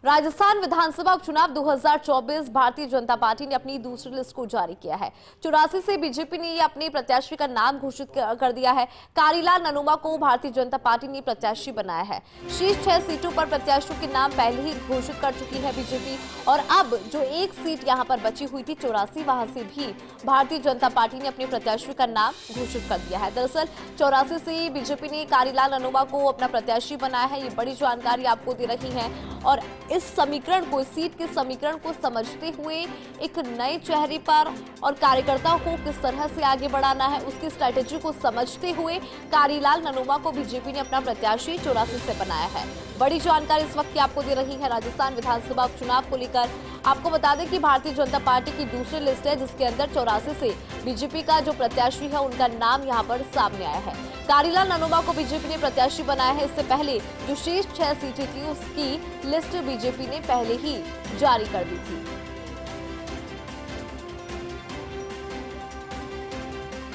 राजस्थान विधानसभा उपचुनाव 2024 भारतीय जनता पार्टी ने अपनी दूसरी लिस्ट को जारी किया है। 84 से बीजेपी ने अपने प्रत्याशी का नाम घोषित कर दिया है। कारीलाल ननुमा को भारतीय जनता पार्टी ने प्रत्याशी बनाया है। शीर्ष 6 सीटों पर प्रत्याशियों के नाम पहले ही घोषित कर चुकी है बीजेपी और अब जो एक सीट यहां पर बची हुई थी 84, वहां से भी भारतीय जनता पार्टी ने अपने प्रत्याशी का नाम घोषित कर दिया है। दरअसल 84 से बीजेपी ने कारीलाल ननुमा को अपना प्रत्याशी बनाया है। ये बड़ी जानकारी आपको दे रही है और इस समीकरण को, इस सीट के समीकरण को समझते हुए एक नए चेहरे पर और कार्यकर्ताओं को किस तरह से आगे बढ़ाना है, उसकी स्ट्रैटेजी को समझते हुए कारीलाल ननुमा को बीजेपी ने अपना प्रत्याशी 84 से बनाया है। बड़ी जानकारी इस वक्त की आपको दे रही है राजस्थान विधानसभा उपचुनाव को लेकर। आपको बता दें कि भारतीय जनता पार्टी की दूसरी लिस्ट है जिसके अंदर 84 से बीजेपी का जो प्रत्याशी है उनका नाम यहां पर सामने आया है। कारीलाल ननुमा को बीजेपी ने प्रत्याशी बनाया है। इससे पहले जो शेष 6 सीटें थी उसकी लिस्ट बीजेपी ने पहले ही जारी कर दी थी।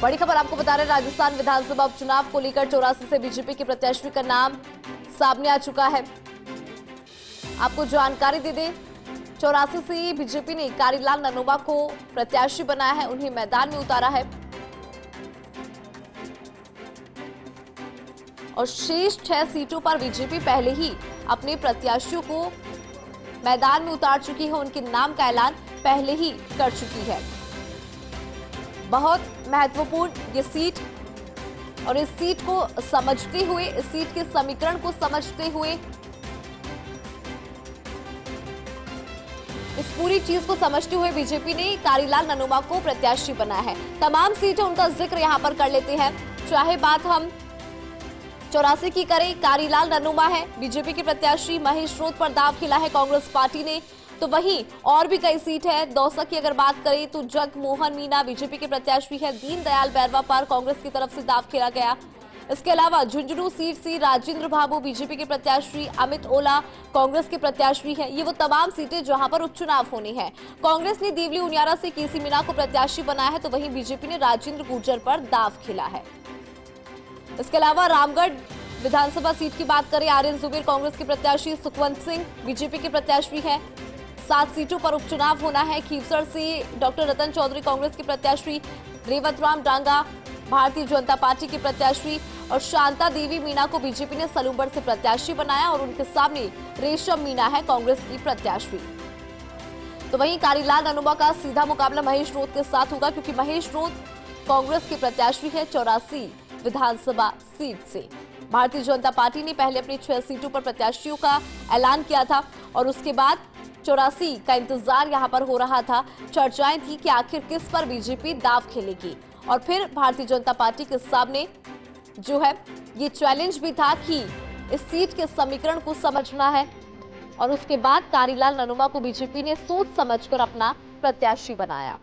बड़ी खबर आपको बता रहे राजस्थान विधानसभा उपचुनाव को लेकर 84 से बीजेपी के प्रत्याशी का नाम सामने आ चुका है। आपको जानकारी दे दें, 84 से बीजेपी ने कारीलाल ननुमा को प्रत्याशी बनाया है, उन्हें मैदान में उतारा है और शेष 6 सीटों पर बीजेपी पहले ही अपने प्रत्याशियों को मैदान में उतार चुकी है। उनके नाम का ऐलान पहले ही कर चुकी है। बहुत महत्वपूर्ण ये सीट और इस सीट को समझते हुए, इस सीट के समीकरण को समझते हुए, इस पूरी चीज को समझते हुए बीजेपी ने कारीलाल ननुमा को प्रत्याशी बनाया है। तमाम सीटें उनका जिक्र यहां पर कर लेते हैं। चाहे बात हम 84 की करें, कारीलाल ननुमा है बीजेपी के प्रत्याशी। महेश रोत पर दाव खेला है कांग्रेस पार्टी ने। तो वहीं और भी कई सीट है। दौसा की अगर बात करें तो जगमोहन मीना बीजेपी के प्रत्याशी है। दीनदयाल बैरवा पर कांग्रेस की तरफ से दाव खेला गया। इसके अलावा झुंझुनू सीट से राजेंद्र बाबू बीजेपी के प्रत्याशी, अमित ओला कांग्रेस के प्रत्याशी हैं। ये वो तमाम सीटें जहां पर उपचुनाव होने हैं। कांग्रेस ने देवली उनियारा से केसी मीणा को प्रत्याशी बनाया है तो वहीं बीजेपी ने राजेंद्र गुर्जर पर दाव खेला है। इसके अलावा रामगढ़ विधानसभा सीट की बात करें, आर्यन जुबेर कांग्रेस के प्रत्याशी, सुखवंत सिंह बीजेपी के प्रत्याशी हैं। 7 सीटों पर उपचुनाव होना है। खीवसर से डॉक्टर रतन चौधरी कांग्रेस के प्रत्याशी, रेवत राम डांगा भारतीय जनता पार्टी के प्रत्याशी और शांता देवी मीणा को बीजेपी ने सलूंबर से प्रत्याशी बनाया और उनके सामने रेशम मीणा है कांग्रेस की प्रत्याशी। तो वहीं कारीलाल ननुमा का सीधा मुकाबला महेश रोत के साथ होगा क्योंकि महेश रोत कांग्रेस के प्रत्याशी है 84 विधानसभा सीट से। भारतीय जनता पार्टी ने पहले अपनी 6 सीटों पर प्रत्याशियों का ऐलान किया था और उसके बाद 84 का इंतजार यहां पर हो रहा था। चर्चाएं थी कि आखिर किस पर बीजेपी दाव खेलेगी और फिर भारतीय जनता पार्टी के सामने जो है ये चैलेंज भी था कि इस सीट के समीकरण को समझना है और उसके बाद कारीलाल ननुमा को बीजेपी ने सोच समझकर अपना प्रत्याशी बनाया।